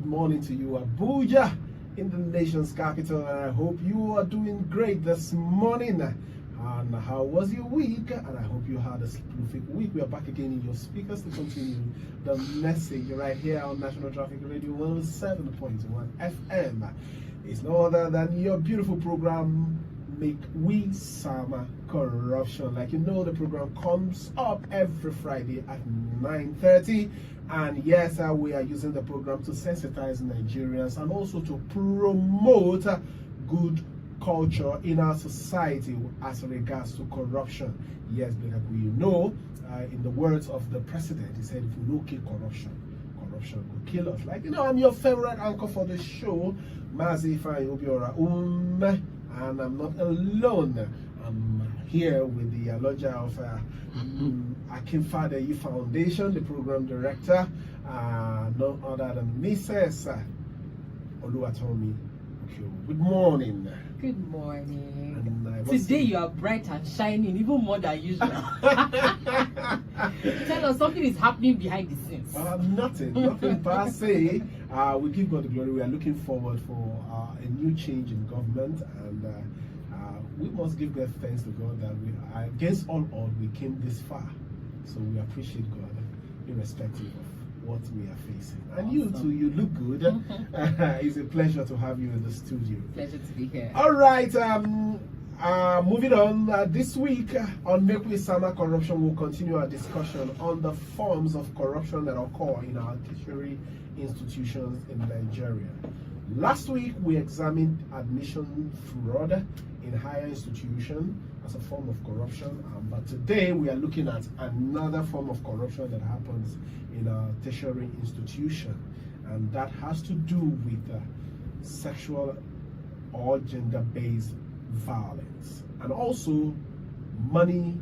good morning to you, Abuja, in the nation's capital, and I hope you are doing great this morning. And how was your week? And I hope you had a prolific week. We are back again in your speakers to continue the message right here on National Traffic Radio 107.1 FM. It's no other than your beautiful program, Make We Sama Corruption. Like you know, the program comes up every Friday at 9:30. And yes, we are using the program to sensitize Nigerians and also to promote good culture in our society as regards to corruption. Yes, because we know, in the words of the president, he said, if we don't kill corruption, corruption will kill us. Like, you know, I'm your favorite anchor for the show, Mazi Fayobiora, and I'm not alone. I'm here with the Aloja of Akin Fadeyi Foundation, the program director, none other than Mrs. Oluwatomi. Good morning. Good morning. Today you are bright and shining, even more than usual. Tell us, something is happening behind the scenes. Nothing per se. We give God the glory. We are looking forward for a new change in government, and we must give God thanks to God that we, against all odds, we came this far. So we appreciate God, irrespective of what we are facing. And you too, you look good. It's a pleasure to have you in the studio. Pleasure to be here. All right, moving on. This week on Make We Sama Corruption, we'll continue our discussion on the forms of corruption that occur in our tertiary institutions in Nigeria. Last week, we examined admission fraud in higher institutions as a form of corruption, but today we are looking at another form of corruption that happens in a tertiary institution, and that has to do with sexual or gender-based violence, and also money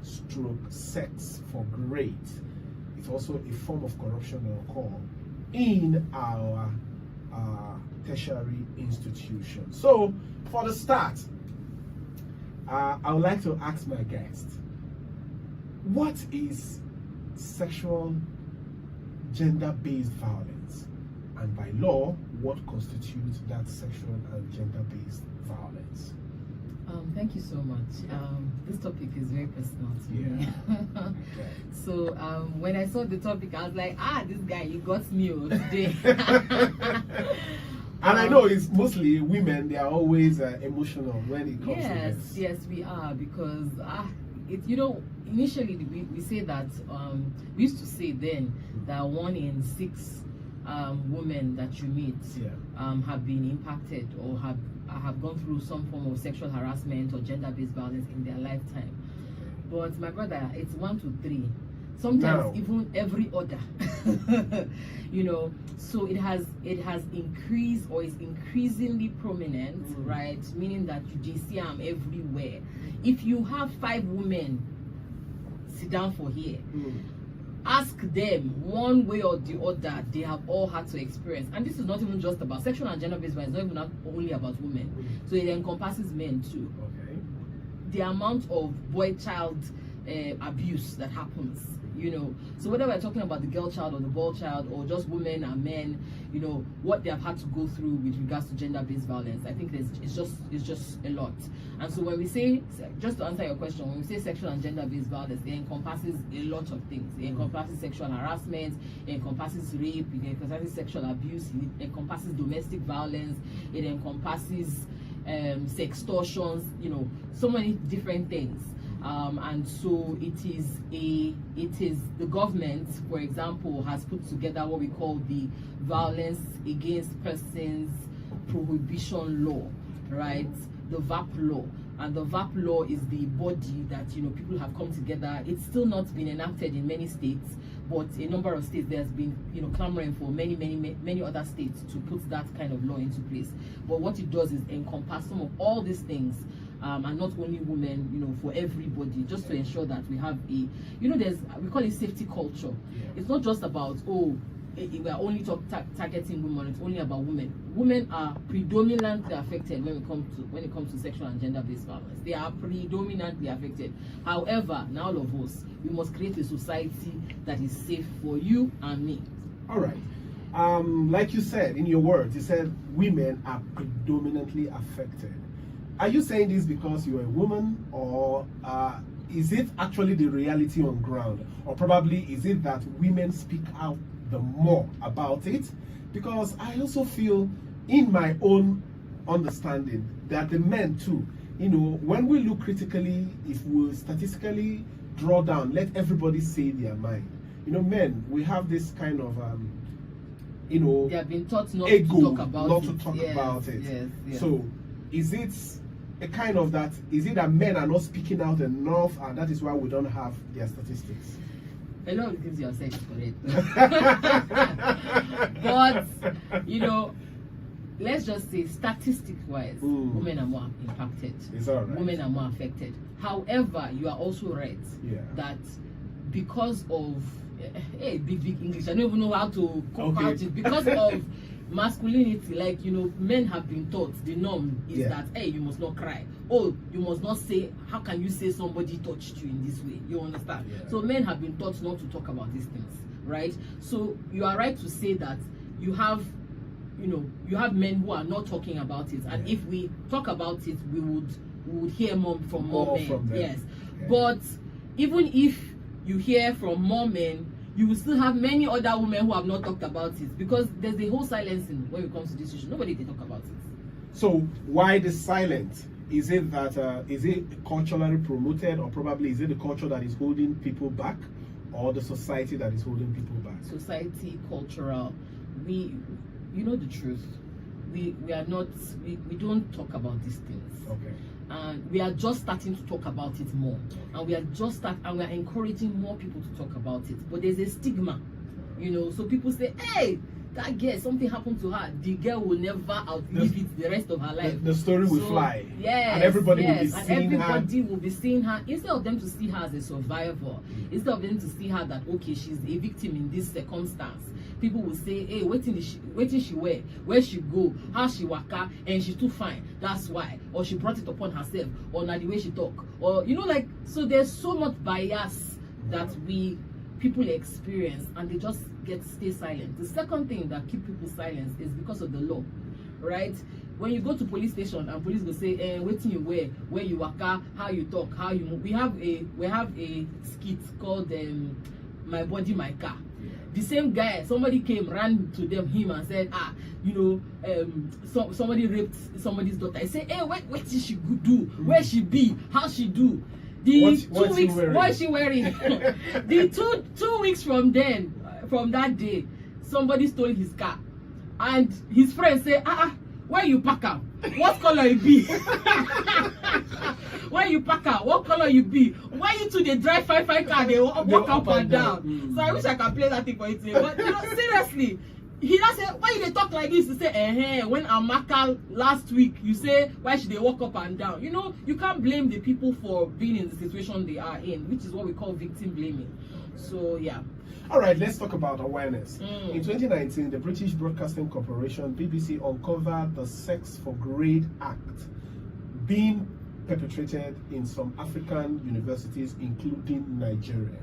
stroke sex for grade. It's also a form of corruption that occurs in our tertiary institution. So for the start, I would like to ask my guest, what is sexual gender-based violence, and by law, what constitutes that sexual and gender-based violence? Thank you so much. This topic is very personal to me. Okay. So when I saw the topic, I was like, this guy, he got me today. And I know it's mostly women, they are always emotional when it comes to this. Yes, we are, because initially we say that, we used to say then that 1 in 6 women that you meet have been impacted or have gone through some form of sexual harassment or gender-based violence in their lifetime. But my brother, it's 1 to 3. Sometimes even every other. So it has increased, or is increasingly prominent, right? Meaning that you see them everywhere. If you have 5 women sit down for here, ask them one way or the other, they have all had to experience. And this is not even just about sexual and gender-based violence, it's not even only about women. So it encompasses men too. Okay. The amount of boy-child abuse that happens, so whether we're talking about the girl child or the boy child, or just women and men, what they have had to go through with regards to gender-based violence, I think it's just a lot. And so when we say, just to answer your question, when we say sexual and gender-based violence, it encompasses a lot of things. It encompasses sexual harassment, it encompasses rape, it encompasses sexual abuse, it encompasses domestic violence, it encompasses sextortions, so many different things. And so it is the government, for example, has put together what we call the Violence Against Persons Prohibition Law, right? The VAP law. And the VAP law is the body that people have come together. It's still not been enacted in many states, but a number of states there's been clamoring for many other states to put that kind of law into place. But what it does is encompass some of all these things, and not only women, for everybody, just to ensure that we have we call it safety culture. It's not just about we are only targeting women. It's only about women. Women are predominantly affected when it comes to sexual and gender-based violence. They are predominantly affected. However, now all of us, we must create a society that is safe for you and me. All right. like you said in your words, you said women are predominantly affected. Are you saying this because you're a woman, or is it actually the reality on ground? Or probably is it that women speak out the more about it? Because I also feel, in my own understanding, that the men too, you know, when we look critically, if we statistically draw down, let everybody say their mind. You know, men, we have this kind of you know, they have been taught not ego, to talk about not it. to talk Yes, about it. yes. So is it a kind of that, is it that men are not speaking out enough, and that is why we don't have their statistics? A lot of things you have said is correct. But, you know, let's just say statistic-wise, women are more impacted. It's all right. Women are more affected. However, you are also right that because of big English, I don't even know how to cope out it. Because of masculinity, like, you know, men have been taught the norm is that, hey, you must not cry. Oh, you must not say, how can you say somebody touched you in this way? You understand? So men have been taught not to talk about these things, right? So you are right to say that you have, you know, you have men who are not talking about it, and if we talk about it, we would hear more from more men. From them. Yes. But even if you hear from more men, you will still have many other women who have not talked about it, because there's a whole silencing when it comes to this issue. Nobody can talk about it. So why the silence? Is it that is it culturally promoted, or probably is it the culture that is holding people back, or the society that is holding people back? Society, cultural. You know the truth. We are not. We don't talk about these things. Okay. And we are just starting to talk about it more, and we are encouraging more people to talk about it. But there's a stigma, you know. So people say, "Hey, that girl, something happened to her. The girl will never outlive it the rest of her life. The story will fly. Yes, and everybody will be and seeing everybody will be seeing her. Instead of them to see her as a survivor, instead of them to see her that, okay, she's a victim in this circumstance, people will say, hey, waiting she wear, where she go, how she waka, and she too fine. That's why. Or she brought it upon herself, or not the way she talk, or, you know, like, so there's so much bias that people experience, and they just stay silent. The second thing that keep people silent is because of the law, right? When you go to police station and police will say, waiting you wear, where you waka, how you talk, how you move. We have a skit called My Body, My Car. The same guy, somebody came, ran to him and said, you know, somebody raped somebody's daughter. I say, hey, what did she do? Where she be? How she do? The 2 weeks, what is she wearing? The two weeks from that day, somebody stole his car, and his friend say, where you pack am? What color you be? Where you pack am? What color you be? Why you two they drive 5 car? They walk up and down. So I wish I could play that thing for you today. But you know, seriously, he just said, why you they talk like this? He say, when Amaka last week, you say, why should they walk up and down? You know, you can't blame the people for being in the situation they are in, which is what we call victim blaming. So yeah. All right, let's talk about awareness. In 2019, the British Broadcasting Corporation, BBC, uncovered the Sex for Grade Act being perpetrated in some African universities, including Nigeria.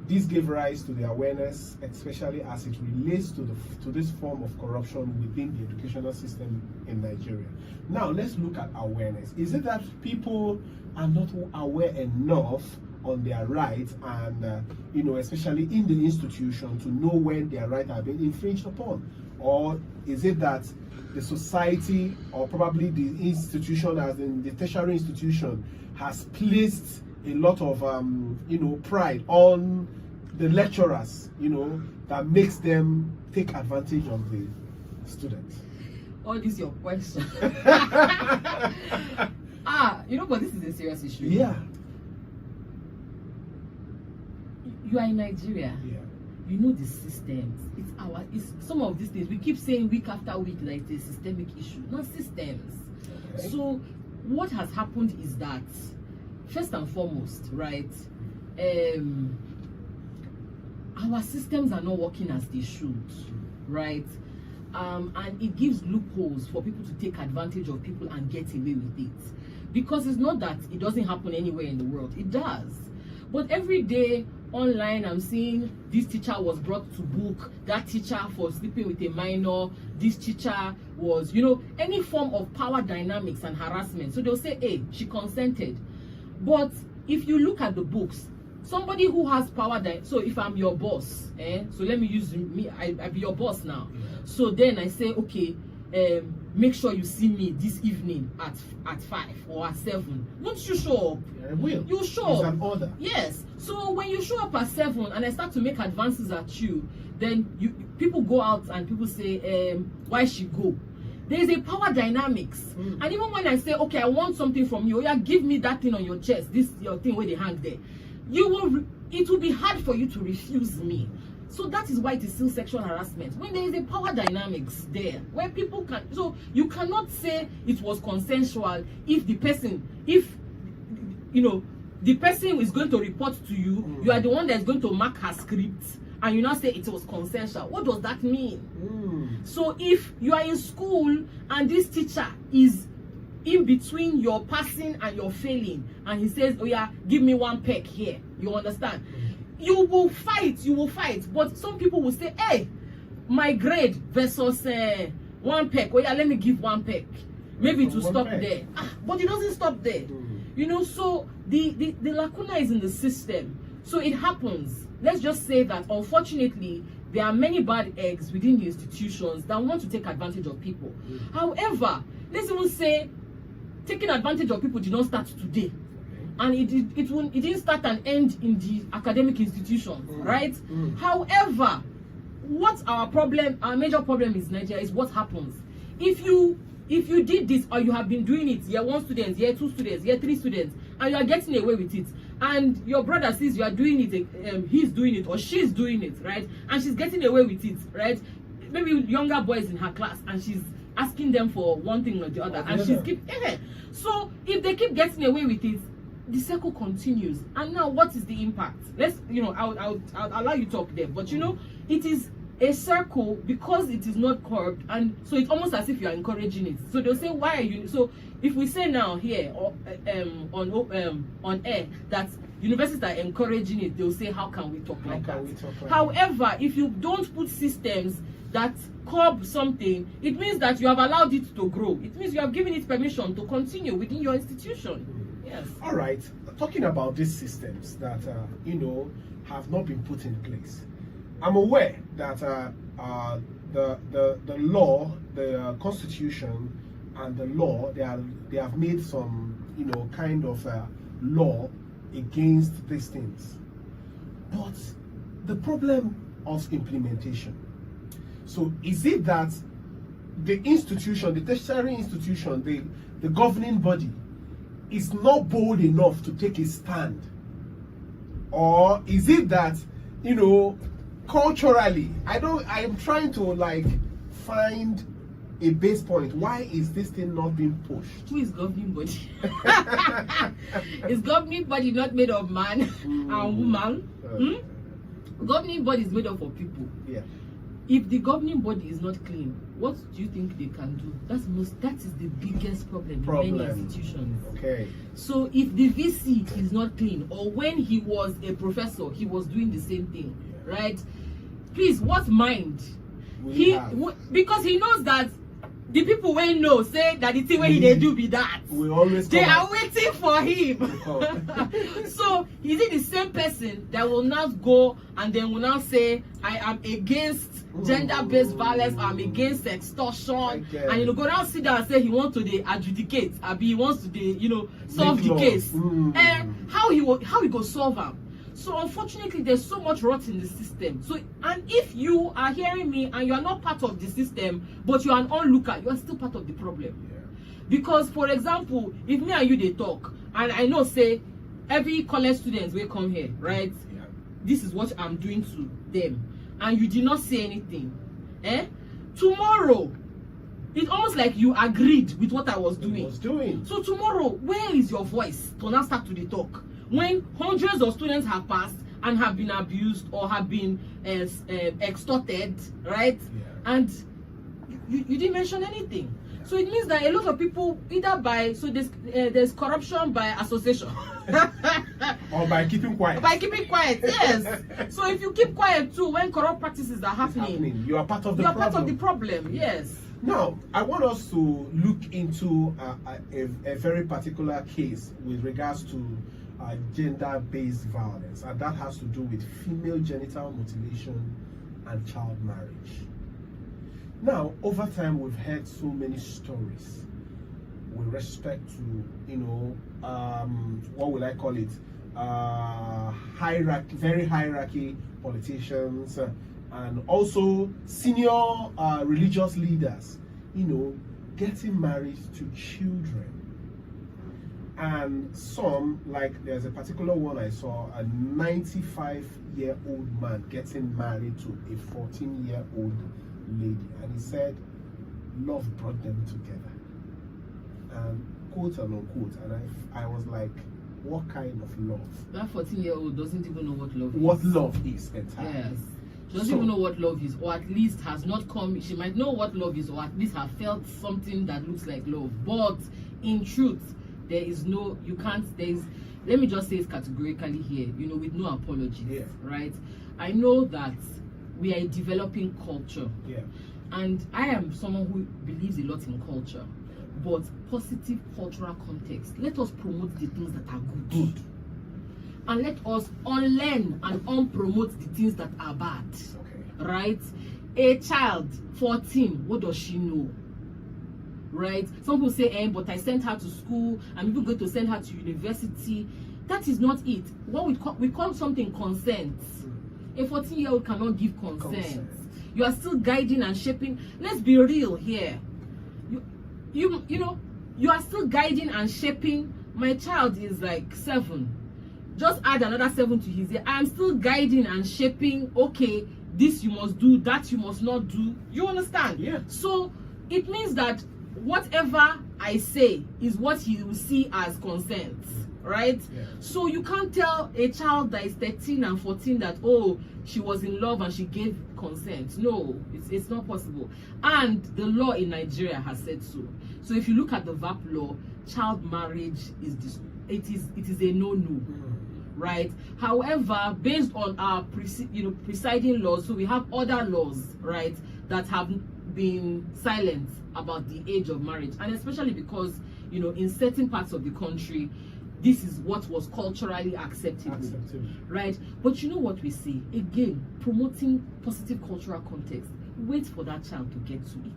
This gave rise to the awareness, especially as it relates to this form of corruption within the educational system in Nigeria. Now, let's look at awareness. Is it that people are not aware enough on their rights, and you know, especially in the institution, to know when their rights are being infringed upon? Or is it that the society, or probably the institution, as in the tertiary institution, has placed a lot of you know, pride on the lecturers, you know, that makes them take advantage of the students? All this your question. You know, but this is a serious issue. Yeah. You are in Nigeria. Yeah. You know the systems. It's some of these things we keep saying week after week, like it's a systemic issue, not systems. Okay. So what has happened is that, first and foremost, right, our systems are not working as they should, right? And it gives loopholes for people to take advantage of people and get away with it. Because it's not that it doesn't happen anywhere in the world. It does. But every day online, I'm seeing this teacher was brought to book, that teacher for sleeping with a minor, this teacher was, you know, any form of power dynamics and harassment. So they'll say, hey, she consented. But if you look at the books, somebody who has power, so if I'm your boss, so let me use me, I be your boss now. So then I say, okay, make sure you see me this evening at 5 or at 7. Won't you show up? Yeah, I will. You show It's up. an order. Yes. So when you show up at 7 and I start to make advances at you, then people go out and people say, why she go? There is a power dynamics. And even when I say, okay, I want something from you, yeah, give me that thing on your chest, this your thing where they hang there, it will be hard for you to refuse me. So that is why it is still sexual harassment. When there is a power dynamics there, where people can, so you cannot say it was consensual if the person is going to report to you, you are the one that is going to mark her script, and you now say it was consensual. What does that mean? So if you are in school and this teacher is in between your passing and your failing, and he says, oh yeah, give me 1 peck here, you understand? You will fight, but some people will say, hey, my grade versus 1 peck, oh yeah, let me give 1 peck, maybe to stop there. But it doesn't stop there. You know, so the lacuna is in the system. So it happens. Let's just say that unfortunately there are many bad eggs within the institutions that want to take advantage of people. However, let's even say taking advantage of people did not start today, and it didn't start and end in the academic institutions, right? However, what our major problem is Nigeria is what happens if you did this, or you have been doing it, year 1 students, year 2 students, year 3 students, and you are getting away with it, and your brother sees you are doing it, he's doing it or she's doing it, right? And she's getting away with it, right? Maybe younger boys in her class, and she's asking them for one thing or the other, and she's so if they keep getting away with it, the circle continues. And now what is the impact? Let's, I'll allow you to talk there, but it is a circle because it is not curbed, and so it's almost as if you are encouraging it. So they'll say, why are you? So if we say now here on air that universities are encouraging it, they'll say, how can we talk like that? However, if you don't put systems that curb something, it means that you have allowed it to grow. It means you have given it permission to continue within your institution. Yes. All right. Talking about these systems that have not been put in place, I'm aware that the law, the constitution, and the law, they have made some kind of law against these things, but the problem of implementation. So is it that the institution, the tertiary institution, the governing body is not bold enough to take a stand? Or is it that, culturally, I'm trying to find a base point. Why is this thing not being pushed? Who is governing body? Is governing body not made of man and woman? Governing body is made up of people. Yeah. If the governing body is not clean, what do you think they can do? That is the biggest problem in many institutions. Okay. So if the VC is not clean, or when he was a professor, he was doing the same thing, right? Please, what mind? Because he knows that the people will know, say that the thing where they do be that. We always they are waiting for him. So is it the same person that will now go and then will now say, I am against gender-based violence, I'm against extortion, and go down, sit down and say he wants to adjudicate, he wants to solve the case. And how he go solve them? So unfortunately, there's so much rot in the system. So, and if you are hearing me and you are not part of the system, but you are an onlooker, you are still part of the problem. Because, for example, if me and you they talk, and I know say every college students will come here, right? This is what I'm doing to them, and you did not say anything. Tomorrow, it's almost like you agreed with what I was doing. So tomorrow, where is your voice to now start to the talk? When hundreds of students have passed and have been abused or have been extorted, right? And you didn't mention anything. So it means that a lot of people either there's corruption by association. Or by keeping quiet. By keeping quiet, yes. So if you keep quiet too, when corrupt practices are happening, you are part of the you are problem. part of the problem, yes. Now, I want us to look into a very particular case with regards to gender-based violence, and that has to do with female genital mutilation and child marriage. Now, over time, we've heard so many stories with respect to, what will I call it? Very hierarchy politicians, and also senior religious leaders, getting married to children. And some, like there's a particular one I saw, a 95-year-old man getting married to a 14-year-old lady, and he said love brought them together, and quote and unquote, and I was like, what kind of love? That 14-year-old doesn't even know what love is. What love is entirely. Yes. She doesn't even know what love is, or at least has not come. She might know what love is, or at least have felt something that looks like love. But in truth, there is no, you can't, let me just say it categorically here, with no apologies, right? I know that we are a developing culture. Yeah. And I am someone who believes a lot in culture, but positive cultural context. Let us promote the things that are good. And let us unlearn and unpromote the things that are bad. Okay. Right? A child, 14, what does she know? Right? Some people say, but I sent her to school, I'm even going to send her to university. That is not it. What we call something consent. A 14-year-old cannot give consent. You are still guiding and shaping. Let's be real here. You are still guiding and shaping. My child is like 7. Just add another 7 to his year. I am still guiding and shaping. Okay, this you must do, that you must not do. You understand? Yeah. So it means that whatever I say is what he will see as consent, right? Yeah. So you can't tell a child that is 13 and 14 that, oh, she was in love and she gave consent. No, it's not possible. And the law in Nigeria has said so. So if you look at the VAP law, child marriage is a no-no. Right? However, based on our presiding laws, so we have other laws, right, that have been silent about the age of marriage, and especially because in certain parts of the country, this is what was culturally acceptable. Right? But you know what we see again, promoting positive cultural context. Wait for that child to get to 18.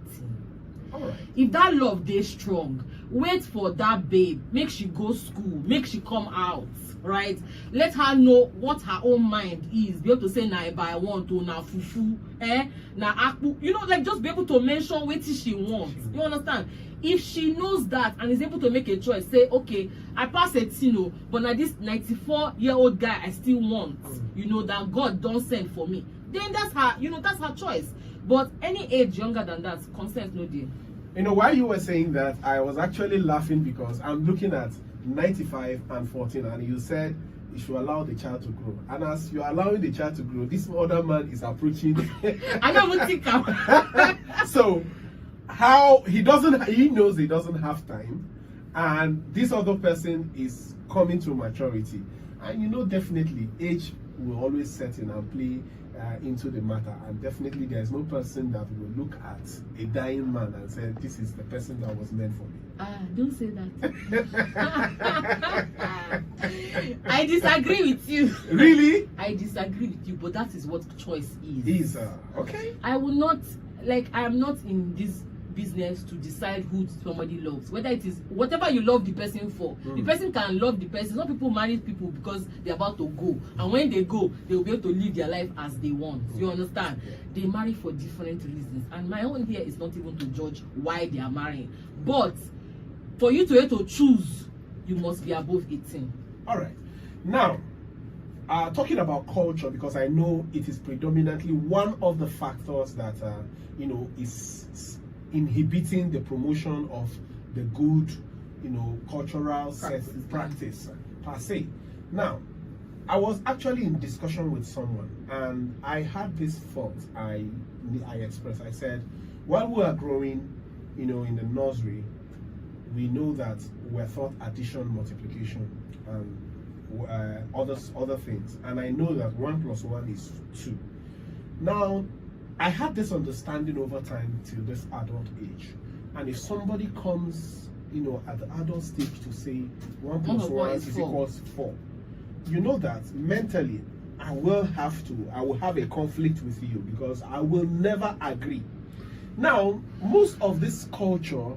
All right. If that love dey strong, wait for that babe, make she go school, make she come out, right? Let her know what her own mind is. Be able to say na eba I want to, na fufu, na akpu, like just be able to mention what she wants. You understand? If she knows that and is able to make a choice, say, okay, I pass 18, but now this 94-year-old guy I still want, that God don't send for me. Then that's her, that's her choice. But any age younger than that, consent no deal. While you were saying that, I was actually laughing because I'm looking at 95 and 14, and you said you should allow the child to grow. And as you're allowing the child to grow, this other man is approaching. I don't think So, how he knows he doesn't have time, and this other person is coming to maturity. And definitely age will always set in and play into the matter, and definitely there's no person that will look at a dying man and say this is the person that was meant for me. Don't say that. I disagree with you. Really? I disagree with you, but that is what choice is. Okay. I will not, I am not in this business to decide who somebody loves, whether it is whatever you love the person for. The person can love the person. Some people marry people because they're about to go, and when they go, they will be able to live their life as they want. You understand? They marry for different reasons, and my own here is not even to judge why they are marrying, but for you to be able to choose, you must be above 18. All right. Now, talking about culture, because I know it is predominantly one of the factors that is inhibiting the promotion of the good, cultural practice per se. Now, I was actually in discussion with someone, and I had this thought I expressed. I said, while we are growing, in the nursery, we know that we're taught addition, multiplication, and other things. And I know that 1 + 1 is 2. Now, I had this understanding over time till this adult age. And if somebody comes, at the adult stage to say 1 + 1 is equals 4, you know that mentally I will have a conflict with you, because I will never agree. Now, most of this culture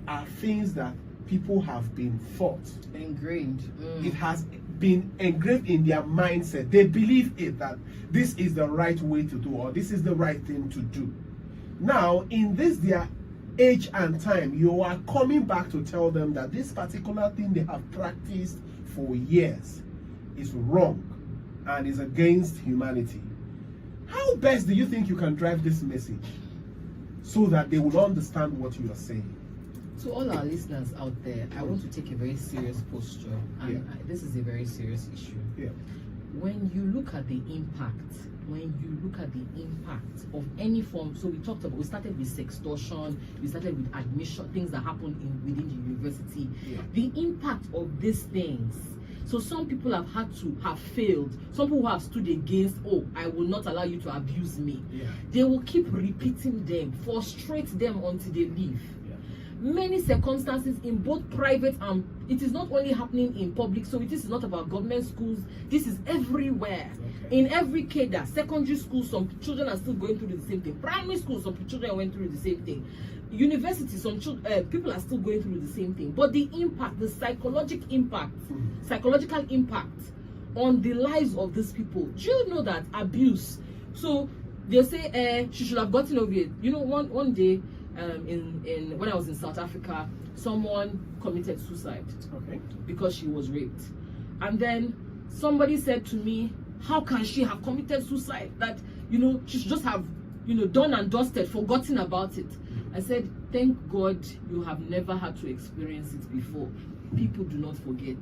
are things that people have been taught. Ingrained. It has been engraved in their mindset. They believe it, that this is the right way to do, or this is the right thing to do. Now, in this their age and time, you are coming back to tell them that this particular thing they have practiced for years is wrong and is against humanity. How best do you think you can drive this message so that they will understand what you are saying? To all our listeners out there, I want to take a very serious posture, and this is a very serious issue. Yeah. When you look at the impact, of any form, so we started with sextortion, we started with admission, things that happen within the university. Yeah. The impact of these things. So some people have had to have failed. Some people have stood against, I will not allow you to abuse me. Yeah. They will keep repeating them, frustrate them until they leave. Many circumstances in both private and it is not only happening in public, so this is not about government schools, this is everywhere. Okay. In every cadre, secondary school, some children are still going through the same thing. Primary school, some children went through the same thing. University, some people are still going through the same thing. But the impact, the psychological impact on the lives of these people. Do you know that abuse? So they say she should have gotten over it. One day, when I was in South Africa, someone committed suicide because she was raped, and then somebody said to me, how can she have committed suicide? That she should just have done and dusted, forgotten about it. I said, thank God you have never had to experience it before. People do not forget.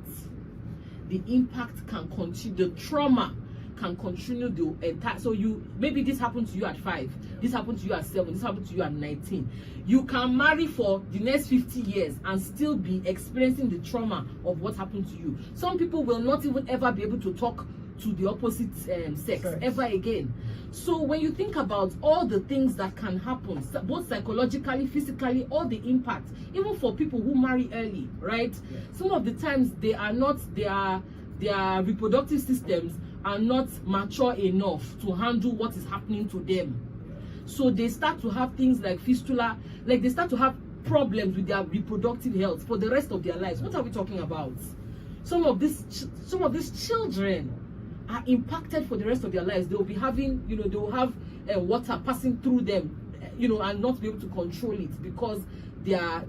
The impact can continue, the trauma can continue the entire. So maybe this happened to you at 5, this happened to you at 7, this happened to you at 19. You can marry for the next 50 years and still be experiencing the trauma of what happened to you. Some people will not even ever be able to talk to the opposite sex ever again. So when you think about all the things that can happen, both psychologically, physically, all the impact, even for people who marry early, right? Some of the times their reproductive systems are not mature enough to handle what is happening to them. So they start to have things like fistula, like they start to have problems with their reproductive health for the rest of their lives. What are we talking about? Some of these children are impacted for the rest of their lives. They will be having, they will have water passing through them, and not be able to control it because their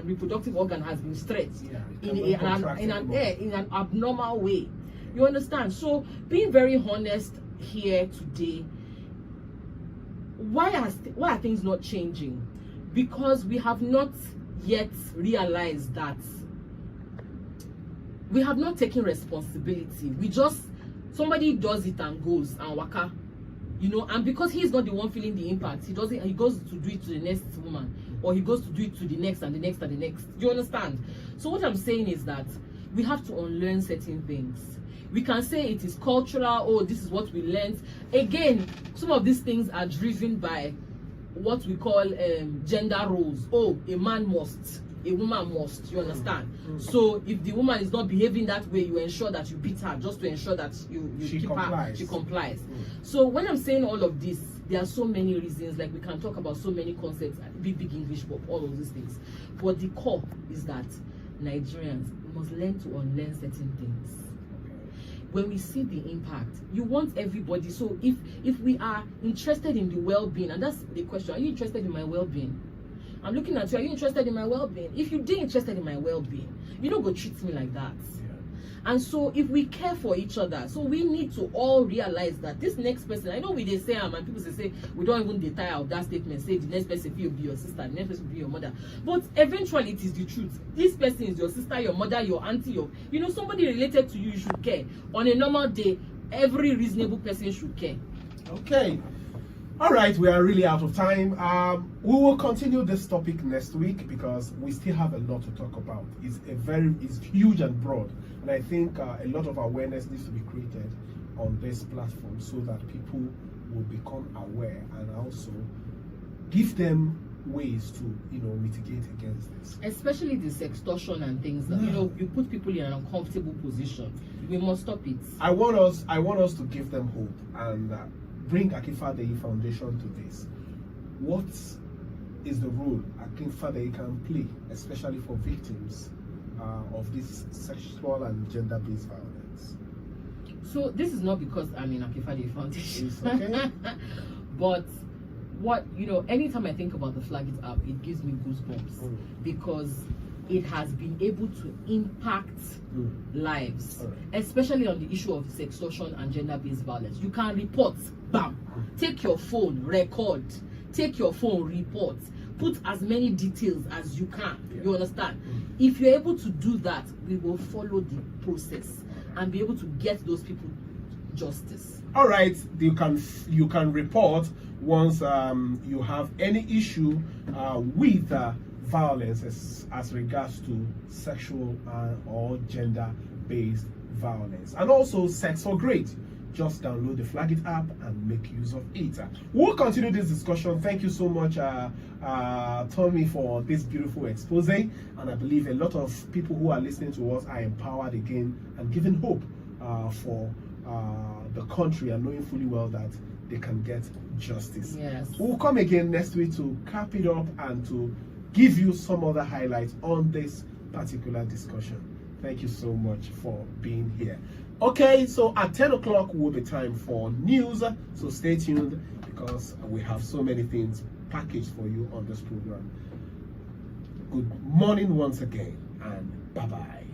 reproductive organ has been stretched in an abnormal way. You understand? So being very honest here today, why are things not changing? Because we have not yet realized that we have not taken responsibility. Somebody does it and goes and waka, and because he's not the one feeling the impact, he goes to do it to the next woman, or he goes to do it to the next and the next and the next. Do you understand? So what I'm saying is that we have to unlearn certain things. We can say it is cultural, this is what we learned. Again, some of these things are driven by what we call gender roles. A man must, a woman must, you understand? So if the woman is not behaving that way, you ensure that you beat her just to ensure that she complies. So when I'm saying all of this, there are so many reasons, like we can talk about so many concepts, big English pop, all of these things. But the core is that Nigerians must learn to unlearn certain things. When we see the impact, you want everybody. So if we are interested in the well-being, and that's the question, are you interested in my well-being? I'm looking at you, are you interested in my well-being? If you're interested in my well-being, you don't go treat me like that. And so if we care for each other, so we need to all realize that this next person, I know they say, and people say we don't even get tired of that statement, say the next person will be your sister, the next person will be your mother. But eventually it is the truth. This person is your sister, your mother, your auntie, somebody related to you should care. On a normal day, every reasonable person should care. Okay. All right, we are really out of time. We will continue this topic next week because we still have a lot to talk about. It's huge and broad, and I think a lot of awareness needs to be created on this platform so that people will become aware and also give them ways to mitigate against this, especially this extortion and things that you put people in an uncomfortable position. We must stop it. I want us to give them hope and bring Akin Fadeyi Foundation to this. What is the role Akin Fadeyi can play, especially for victims of this sexual and gender-based violence? So this is not because I'm in Akin Fadeyi Foundation, okay. But what anytime I think about the Flag It Up, it gives me goosebumps because it has been able to impact lives, especially on the issue of sextortion and gender-based violence. You can report, bam, take your phone, record, take your phone, report, put as many details as you can. You understand? If you're able to do that, we will follow the process and be able to get those people justice. All right, you can report once you have any issue with violence as regards to sexual or gender-based violence, and also sex for great. Just download the Flag It app and make use of it. We'll continue this discussion. Thank you so much, Tommy, for this beautiful expose. And I believe a lot of people who are listening to us are empowered again and given hope for the country, and knowing fully well that they can get justice. Yes. We'll come again next week to cap it up and to give you some other highlights on this particular discussion. Thank you so much for being here. Okay, so at 10 o'clock will be time for news, so stay tuned because we have so many things packaged for you on this program. Good morning once again, and bye-bye.